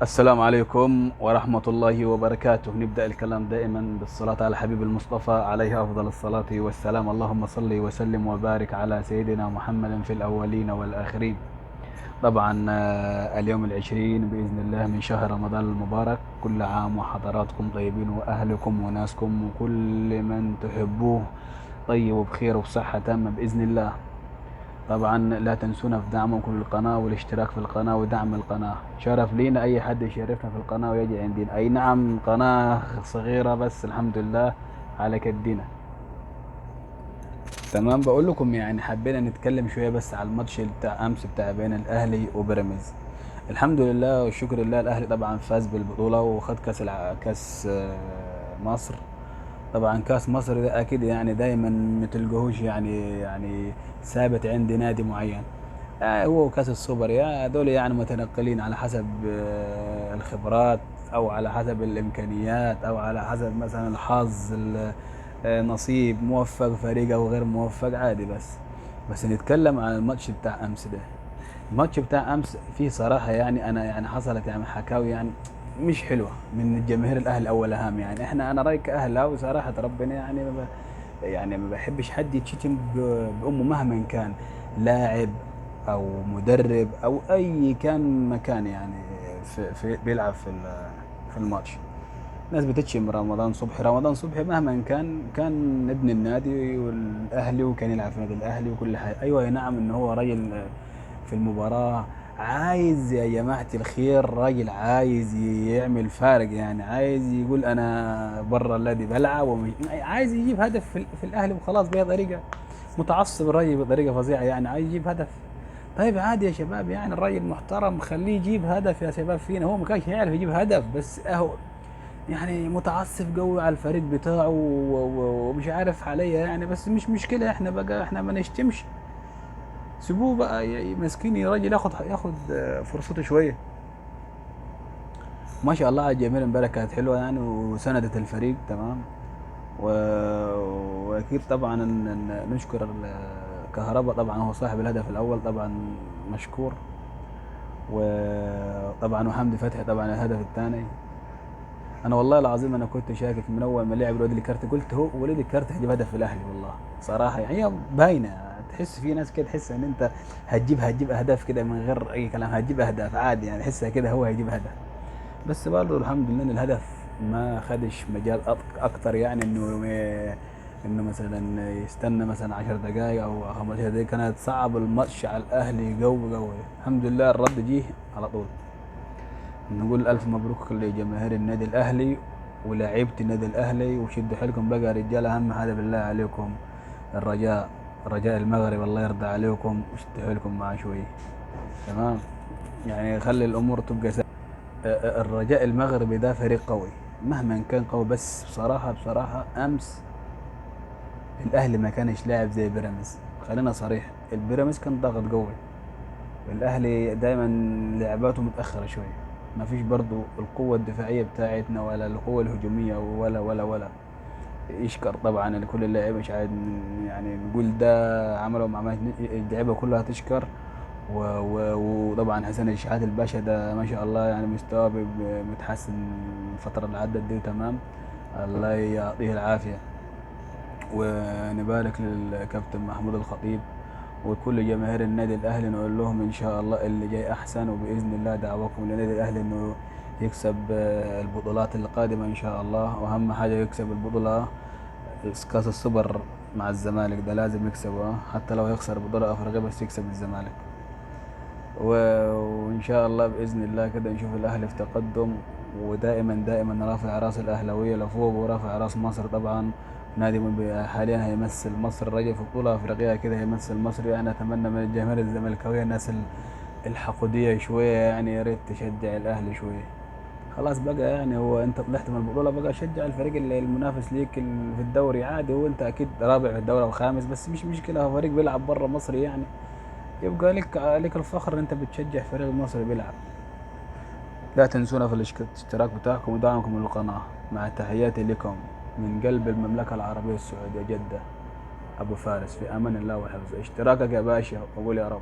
السلام عليكم ورحمة الله وبركاته. نبدأ الكلام دائما بالصلاة على الحبيب المصطفى عليه أفضل الصلاة والسلام. اللهم صل وسلم وبارك على سيدنا محمد في الأولين والآخرين. طبعا اليوم العشرين بإذن الله من شهر رمضان المبارك. كل عام وحضراتكم طيبين وأهلكم وناسكم وكل من تحبوه طيب وبخير وبصحة تامة بإذن الله. طبعا لا تنسونا في دعمكم للقناة والاشتراك في القناة ودعم القناة. شرف لينا أي حد يشرفنا في القناة ويجي عندنا. أي نعم قناة صغيرة بس الحمد لله على كدنا. تمام، بقول لكم يعني حبينا نتكلم شوية بس على الماتش بتاع أمس بتاع بين الأهلي وبيراميدز. الحمد لله والشكر لله، الأهلي طبعا فاز بالبطولة وخد كاس مصر. طبعا كاس مصر ده اكيد يعني دايما ما تلقاهوش يعني ثابت عند نادي معين. هو كاس السوبر يا دول يعني متنقلين على حسب الخبرات، او على حسب الامكانيات، او على حسب مثلا الحظ، نصيب موفق فريق او غير موفق عادي. بس نتكلم عن الماتش بتاع امس ده. الماتش بتاع امس فيه صراحه يعني انا يعني حصلت يعني حكاوي يعني مش حلوه من الجماهير الاهلي اول اهم. يعني انا رايي كاهلاوي صراحه ربنا يعني يعني ما بحبش حد يتشتم بامه مهما كان لاعب او مدرب او اي كان مكان يعني في بيلعب في الماتش. ناس بتشتم رمضان صبحي مهما كان ابن النادي والاهلي وكان يلعب في نادي الاهلي وكل حاجه. ايوه نعم ان هو راجل في المباراة عايز يا جماعة الخير، راجل عايز يعمل فارق، يعني عايز يقول أنا برا الذي بلعب عايز يجيب هدف في الأهلي وخلاص بهي طريقة. متعصب الراجل بطريقة فظيعة، يعني عايز يجيب هدف. طيب عادي يا شباب، يعني الراجل محترم خليه يجيب هدف يا شباب فينا. هو ما كانش يعرف يجيب هدف بس اهو يعني متعصب قوي على الفريق بتاعه ومش عارف عليا يعني. بس مش مشكلة، احنا ما نشتمش. سيبوه بقى مسكين يا راجل ياخد فرصته شويه. ما شاء الله على الجميع امبارح كانت حلوه يعني وسندت الفريق تمام. و... واكيد طبعا نشكر كهربا، طبعا هو صاحب الهدف الاول طبعا مشكور. وطبعا وحمدي فتحي طبعا الهدف الثاني. انا والله العظيم انا كنت شاكك من اول ما لعب الواد الكارت، قلت هو وليد الكارت هيجيب هدف في الاهلي والله صراحه. يعني هي باينه، تحس في ناس كده تحس ان انت هتجيب اهداف كده من غير اي كلام، هتجيب اهداف عادي يعني تحسها كده هو هيجيب هدف. بس برضه الحمد لله ان الهدف ما خدش مجال اكتر، يعني انه مثلا يستنى مثلا 10 دقائق او 15 دقيقه كانت صعب الماتش على الاهلي قوي قوي. الحمد لله الرد جه على طول. نقول ألف مبروك لجماهير النادي الأهلي ولاعيبة النادي الأهلي، وشدوا حيلكم بقى يا رجال. أهم حاجة بالله عليكم الرجاء، رجاء المغرب الله يرضى عليكم وشدوا حيلكم معاه شوية. تمام، يعني خلي الأمور تبقى الرجاء المغربي ده فريق قوي مهما كان قوي. بس بصراحة أمس الأهلي ما كانش لاعب زي بيراميدز. خلينا صريح، البيراميدز كان ضاغط قوي، الاهلي دايما لعباته متاخره شويه. ما فيش برضو القوه الدفاعيه بتاعتنا ولا القوه الهجوميه ولا يشكر طبعا لكل اللاعبين. مش عايز يعني نقول ده عملوا مع اللعيبه كلها تشكر. وطبعا حسين الشحات الباشا ده ما شاء الله يعني مستواه متحسن الفتره اللي عدت دي تمام. الله يعطيه العافيه. ونبارك للكابتن محمود الخطيب وكل جماهير النادي الاهلي، نقول لهم ان شاء الله اللي جاي احسن. وباذن الله دعواكم للنادي الاهلي انه يكسب البطولات القادمه ان شاء الله. واهم حاجه يكسب البطوله كاس السوبر مع الزمالك ده لازم يكسبه، حتى لو يخسر بطوله افريقيا بس يكسب الزمالك. وان شاء الله باذن الله كده نشوف الاهلي في تقدم. ودائما رافع راس الاهلاويه لفوق ورافع راس مصر طبعا. نادي حاليا هيمثل مصر، رجع في بطوله افريقيه كده هيمثل مصر. يعني اتمنى من الجماهير الزملكاويه الناس الحقوديه شويه يعني يا ريت تشجع الاهلي شويه. خلاص بقى يعني هو انت طلعت من البطوله بقى شجع الفريق المنافس ليك في الدوري عادي. وانت اكيد رابع في الدوري او خامس بس مش مشكله، هو فريق بيلعب بره مصر يعني. يبقى لك الفخر ان انت بتشجع فريق مصري بيلعب. لا تنسونا في الاشتراك بتاعكم ودعمكم للقناة. مع تحياتي لكم من قلب المملكة العربية السعودية جدة، أبو فارس. في أمان الله وحفظه. اشتراكك يا باشا وقول يا رب.